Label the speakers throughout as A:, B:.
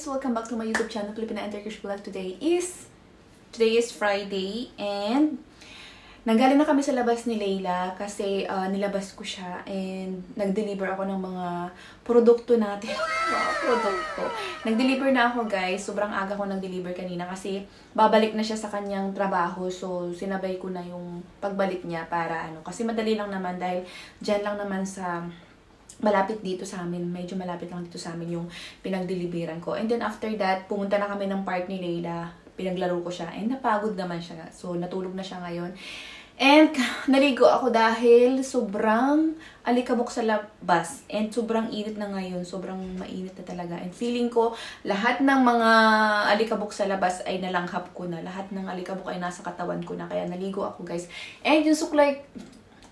A: guys! Welcome back to my YouTube channel, Filipina and Turkish Vlog. Today is Friday and nanggaling na kami sa labas ni Layla kasi nilabas ko siya and nag-deliver ako ng mga produkto natin. Wow, produkto. Nag-deliver na ako guys. Sobrang aga ko nag-deliver kanina kasi babalik na siya sa kanyang trabaho. So, sinabay ko na yung pagbalik niya para kasi madali lang naman dahil dyan lang naman sa malapit dito sa amin. Medyo malapit lang dito sa amin yung pinag-deliveran ko. And then after that, pumunta na kami ng park ni Layla. Pinaglaro ko siya. And napagod naman siya. So, natulog na siya ngayon. And naligo ako dahil sobrang alikabok sa labas. And sobrang init na ngayon. Sobrang mainit na talaga. And feeling ko, lahat ng mga alikabok sa labas ay nalanghap ko na. Lahat ng alikabok ay nasa katawan ko na. Kaya naligo ako guys. And yung suklay,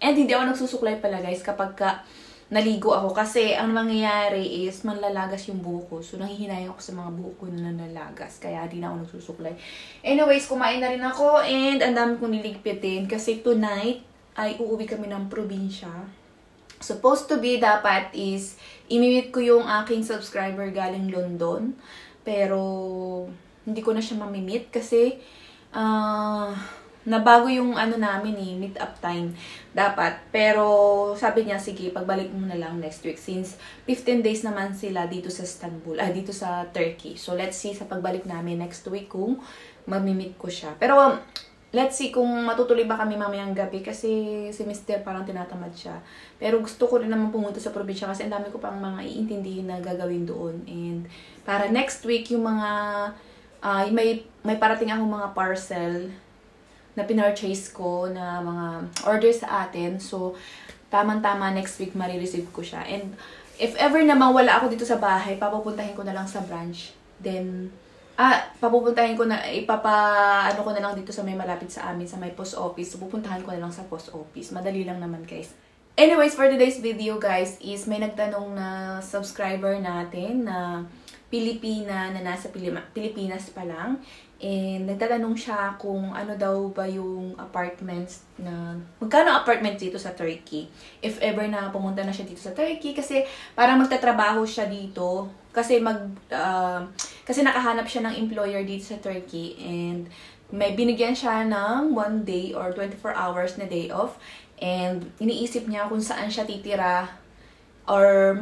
A: and hindi ako nagsusuklay pala guys kapag naligo ako kasi ang mangyayari is manlalagas yung buhok ko. So, nanghihinayang ako sa mga buhok ko na nalalagas. Kaya di na ako nagsusuklay. Anyways, kumain na rin ako and ang dami kong niligpitin kasi tonight ay uuwi kami ng probinsya. Supposed to be dapat is imimit ko yung aking subscriber galing London. Pero hindi ko na siya mamimit kasi nabago yung namin meet up time dapat. Pero sabi niya, sige, pagbalik mo na lang next week since 15 days naman sila dito sa Istanbul, dito sa Turkey. So let's see sa pagbalik namin next week kung mamimit ko siya. Pero let's see kung matutuloy ba kami mamayang gabi kasi si Mr. parang tinatamad siya. Pero gusto ko rin naman pumunta sa probinsya kasi ang dami ko pang mga iintindihin na gagawin doon. And para next week yung mga may parating akong mga parcel na pinurchase ko na mga order sa atin. So, tamang-tama next week marireceive ko siya. And if ever naman wala ako dito sa bahay, papupuntahin ko na lang sa branch. Then, papupuntahin ko na, ano ko na lang dito sa may malapit sa amin, sa may post office. So, pupuntahan ko na lang sa post office. Madali lang naman guys. Anyways, for today's video guys, is may nagtanong na subscriber natin na Pilipina na nasa Pilipinas pa lang. And nagtatanong siya kung ano daw ba yung apartments na magkano apartment dito sa Turkey. If ever na pumunta na siya dito sa Turkey kasi parang magtatrabaho siya dito kasi kasi nakahanap siya ng employer dito sa Turkey and may binigyan siya ng 1 day or 24 hours na day off and iniisip niya kung saan siya titira or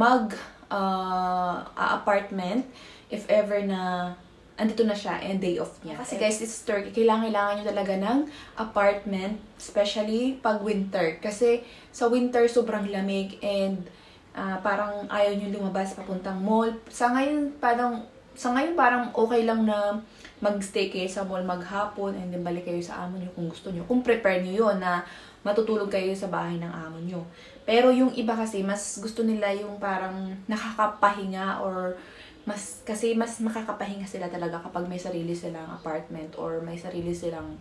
A: apartment if ever na andito na siya and day off niya. Kasi guys, this is Turkey. Kailangan nyo talaga ng apartment, especially pag winter. Kasi sa winter, sobrang lamig and parang ayaw nyo lumabas papuntang mall. Sa ngayon, parang okay lang na mag-stay kayo sa mall maghapon and then balik kayo sa amo nyo kung gusto nyo. Kung prepare nyo yun na matutulog kayo sa bahay ng amo nyo. Pero yung iba kasi, mas gusto nila yung parang nakakapahinga or mas makakapahinga sila talaga kapag may sarili silang apartment or may sarili silang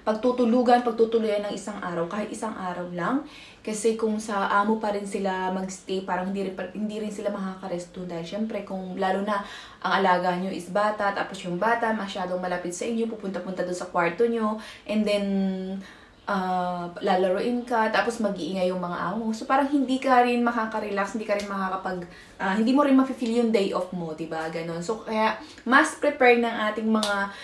A: pagtutuluyan ng isang araw, kahit isang araw lang. Kasi kung sa amo pa rin sila magstay, parang hindi rin sila makakaresto dahil syempre kung lalo na ang alaga nyo is bata, tapos yung bata masyadong malapit sa inyo, pupunta-punta doon sa kwarto nyo, and then lalaroin ka, tapos mag-iingay yung mga amo. So, parang hindi ka rin makaka-relax, hindi ka rin hindi mo rin ma-feel yung day off mo, diba? Ganon. So, kaya, mas prepare ng ating mga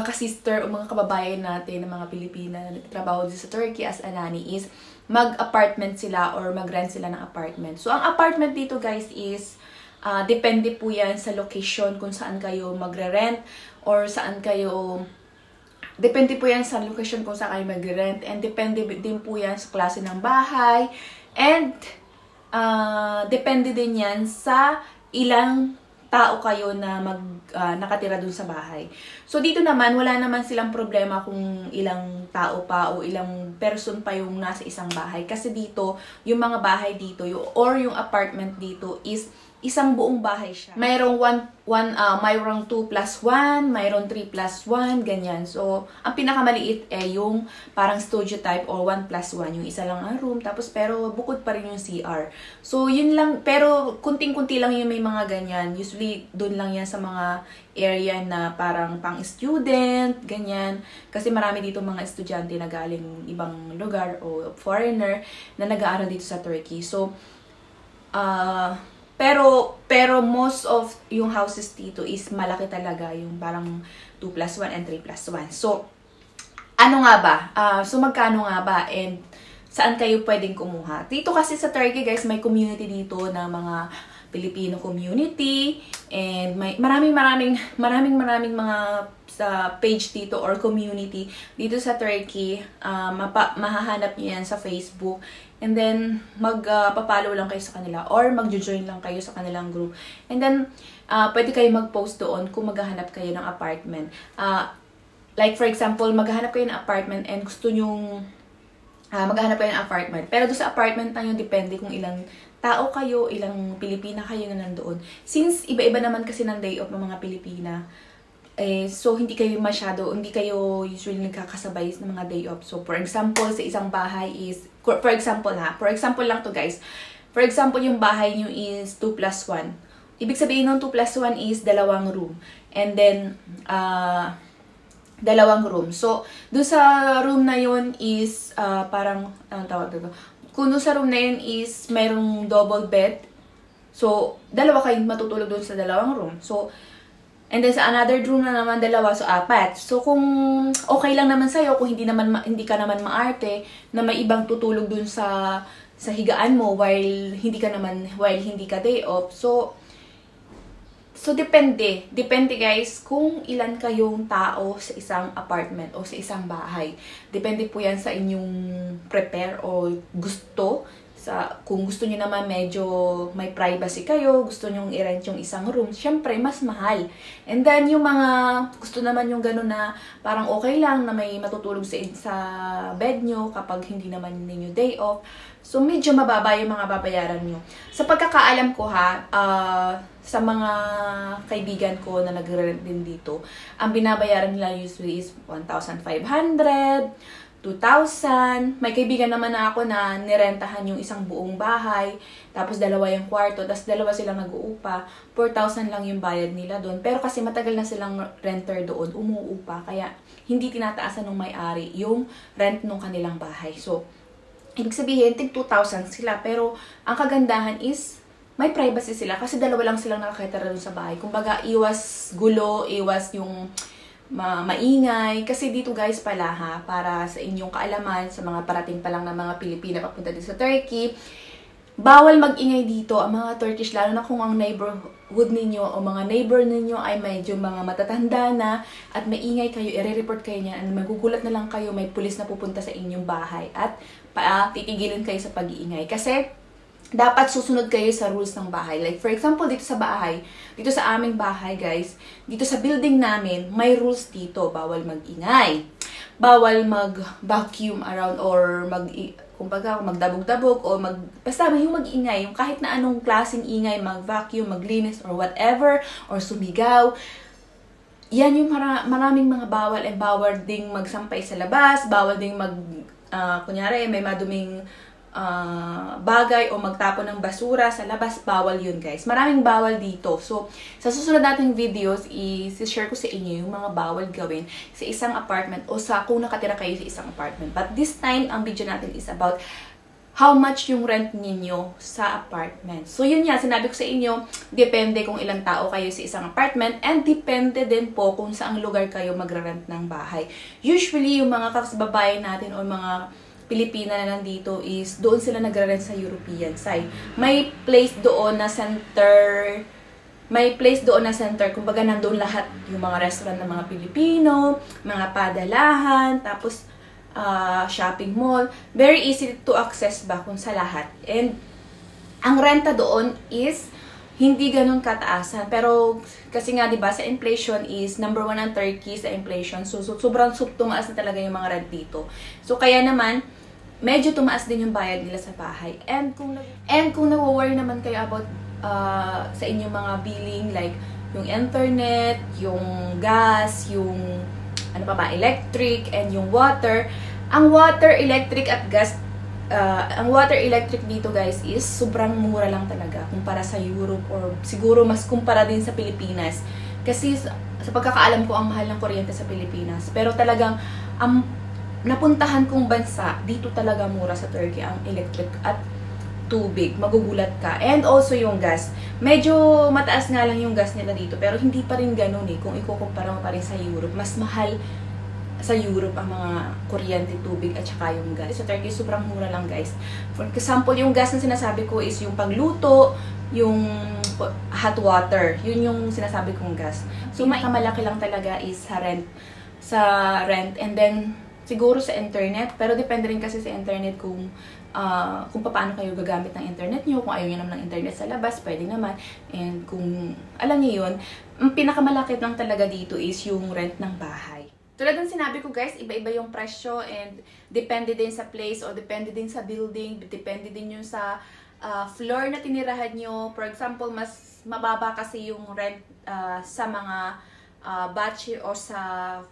A: kasister o mga kababayan natin, ng mga Pilipina na nagtatrabaho dito sa Turkey as a nanny is mag-apartment sila or mag-rent sila ng apartment. So, ang apartment dito, guys, is depende po yan sa location kung saan kayo magre-rent or saan kayo. Depende po yan sa location kung saan kayo mag-rent. And depende din po yan sa klase ng bahay. And depende din yan sa ilang tao kayo na nakatira dun sa bahay. So dito naman, wala naman silang problema kung ilang tao pa o ilang person pa yung nasa isang bahay. Kasi dito, yung mga bahay dito, or yung apartment dito is isang buong bahay siya. Mayroong mayroong 2+1, mayroong 3+1, ganyan. So, ang pinakamaliit yung parang studio type or 1+1, yung isa lang ang room, tapos pero bukod pa rin yung CR. So, yun lang, pero kunting-kunti lang yung may mga ganyan. Usually, doon lang yan sa mga area na parang pang-student, ganyan. Kasi marami dito mga estudyante na galing ibang lugar o foreigner na nag-aaral dito sa Turkey. So, Pero most of yung houses dito is malaki talaga, yung parang 2+1 and 3+1. So, ano nga ba? So, magkano nga ba? And saan kayo pwedeng kumuha? Dito kasi sa Turkey, guys, may community dito na mga Filipino community, and may maraming mga sa page dito or community dito sa Turkey. Mahahanap niyo yan sa Facebook, and then magpapollow lang kayo sa kanila or magjo-join lang kayo sa kanilang group, and then pwede kayo mag-post doon kung maghahanap kayo ng apartment. Like for example, maghahanap kayo ng apartment and gusto nyong maghahanap kayo ng apartment, pero doon sa apartment na yun, depende kung ilang tao kayo, ilang Pilipina kayo na nandoon. Since iba-iba naman kasi ng day off ng mga Pilipina, so hindi kayo usually nagkakasabay ng mga day off. So for example, sa isang bahay is, for example lang to guys, for example yung bahay nyo is 2+1. Ibig sabihin ng 2+1 is 2 room. And then, 2 room. So, doon sa room na yun is, parang, anong tawag dito? Kung doon sa room na yun is, mayroong double bed. So, 2 kayong matutulog doon sa 2 room. So, and then sa another room na naman 2, so 4. So, kung okay lang naman sa'yo, kung hindi ka naman maarte, na may ibang tutulog doon sa higaan mo while hindi ka day off. So, depende. Depende guys kung ilan kayong tao sa isang apartment o sa isang bahay. Depende po yan sa inyong prepare o gusto. Kung gusto niyo naman medyo may privacy kayo, gusto niyo i-rent yung isang room, syempre mas mahal. And then yung mga gusto naman yung gano'n na parang okay lang na may matutulog sa bed nyo kapag hindi naman ninyo day off. So medyo mababa yung mga babayaran nyo. Sa pagkakaalam ko sa mga kaibigan ko na nagre-rent din dito, ang binabayaran nila usually is 1,500, 2,000. May kaibigan naman na ako na nirentahan yung isang buong bahay, tapos 2 yung kwarto, tapos 2 silang nag-uupa. 4,000 lang yung bayad nila doon. Pero kasi matagal na silang renter doon, umuupa, kaya hindi tinataasan ng may-ari yung rent ng kanilang bahay. So, ibig sabihin, tig 2,000 sila. Pero, ang kagandahan is, may privacy sila kasi 2 lang silang nakakitira doon sa bahay. Kumbaga, iwas gulo, iwas yung maingay. Kasi dito guys pala para sa inyong kaalaman, sa mga parating pa lang ng mga Pilipina papunta dito sa Turkey, bawal mag-ingay dito ang mga Turkish, lalo na kung ang neighborhood ninyo o mga neighbor ninyo ay medyo mga matatanda na at maingay kayo, i-report kayo niyan, and magugulat na lang kayo, may pulis na pupunta sa inyong bahay at titigilin kayo sa pag-iingay. Kasi dapat susunod kayo sa rules ng bahay. Like, for example, dito sa aming bahay, guys, dito sa building namin, may rules dito. Bawal mag-ingay. Bawal mag-vacuum around or magdabog-dabog o basta yung mag-ingay. Yung kahit na anong klaseng ingay, mag-vacuum, maglinis, or whatever, or sumigaw. Yan yung maraming mga bawal, and bawal ding magsampay sa labas, bawal ding kunyari, may maduming bagay o magtapon ng basura sa labas, bawal yun guys. Maraming bawal dito. So, sa susunod nating videos, i-share ko sa inyo yung mga bawal gawin sa isang apartment o kung nakatira kayo sa isang apartment. But this time, ang video natin is about how much yung rent ninyo sa apartment. So, yun yan, sinabi ko sa inyo, depende kung ilang tao kayo sa isang apartment, and depende din po kung saang lugar kayo magre-rent ng bahay. Usually, yung mga kababayan natin o mga Pilipina na nandito is doon sila nagre-rent sa European side. May place doon na center, kumbaga nandoon lahat yung mga restaurant ng mga Pilipino, mga padalahan, tapos shopping mall. Very easy to access ba kung sa lahat. And ang renta doon is hindi ganun kataasan. Pero kasi nga 'di ba sa inflation is number 1 ang Turkey sa inflation. So sobrang tumaas na talaga yung mga rent dito. So kaya naman medyo tumaas din yung bayad nila sa bahay. And kung nawo-worry naman kayo about sa inyong mga billing, like yung internet, yung gas, yung electric, and yung water. Ang water, electric at gas, ang water, electric dito guys is sobrang mura lang talaga kumpara sa Europe, or siguro mas kumpara din sa Pilipinas. Kasi sa pagkakaalam ko, ang mahal ng kuryente sa Pilipinas. Pero talagang napuntahan kong bansa, dito talaga mura sa Turkey ang electric at tubig. Magugulat ka. And also yung gas. Medyo mataas nga lang yung gas nila dito, pero hindi pa rin ganun eh. Kung ikukumpara mo pa rin sa Europe, mas mahal sa Europe ang mga kuryente, tubig, at saka yung gas. Sa Turkey, sobrang mura lang guys. For example, yung gas na sinasabi ko is yung pagluto, yung hot water. Yun yung sinasabi kong gas. So, malaki lang talaga is sa rent. And then, siguro sa internet. Pero depende rin kasi sa internet kung paano kayo gagamit ng internet nyo. Kung ayaw nyo naman ng internet sa labas, pwede naman. And kung alam nyo yun, ang pinakamalaki lang talaga dito is yung rent ng bahay. Tulad ng sinabi ko guys, iba-iba yung presyo and depende din sa place o depende din sa building, depende din yung sa floor na tinirahan nyo. For example, mas mababa kasi yung rent sa mga batch o sa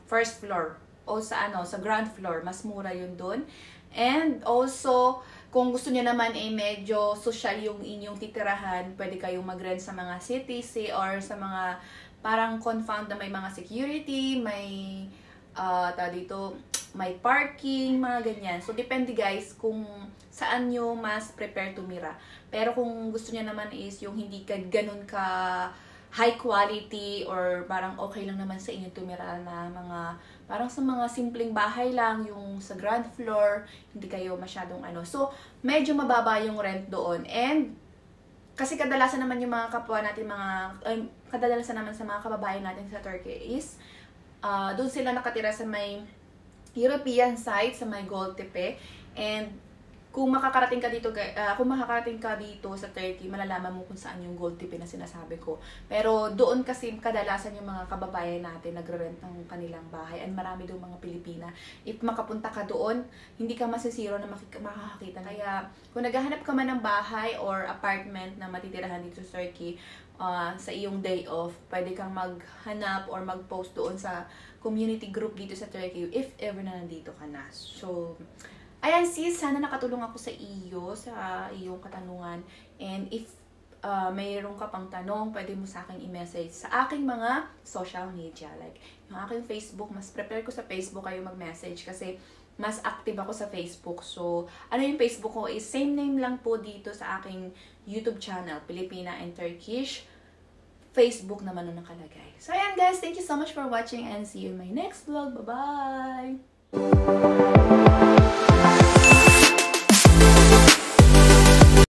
A: first floor o sa sa ground floor, mas mura yun doon. And also, kung gusto niyo naman medyo social yung inyong titirahan, pwede kayong mag-rent sa mga CTC or sa mga parang confound na may mga security, may dito, may parking, mga ganyan. So, depende guys kung saan nyo mas prepare tumira. Pero kung gusto niya naman is yung hindi ka ganun ka high quality or parang okay lang naman sa inyo tumira na mga, parang sa mga simpleng bahay lang, yung sa ground floor, hindi kayo masyadong So, medyo mababa yung rent doon. And, kasi kadalasan naman yung mga kapwa natin, kadalasan naman sa mga kababayan natin sa Turkey is, doon sila nakatira sa may European side, sa may Goltepe. And kung makakarating ka dito sa Turkey, malalaman mo kung saan yung Goltepe na sinasabi ko. Pero doon kasi kadalasan yung mga kababayan natin nagre-rent ng kanilang bahay, and marami doon mga Pilipina. If makapunta ka doon, hindi ka masisiro na makakakita. Kaya kung naghahanap ka man ng bahay or apartment na matitirahan dito sa Turkey, sa iyong day off, pwede kang maghanap or mag-post doon sa community group dito sa Turkey if ever na nandito ka na. So, ayan sis, sana nakatulong ako sa iyong katanungan. And if mayroon ka pang tanong, pwede mo sa akin i-message sa aking mga social media. Like, yung aking Facebook, mas prepare ko sa Facebook kayo mag-message kasi mas active ako sa Facebook. So, yung Facebook ko is same name lang po dito sa aking YouTube channel, Pilipina and Turkish. Facebook naman nun nakalagay. So, ayan guys, thank you so much for watching and see you in my next vlog. Bye-bye!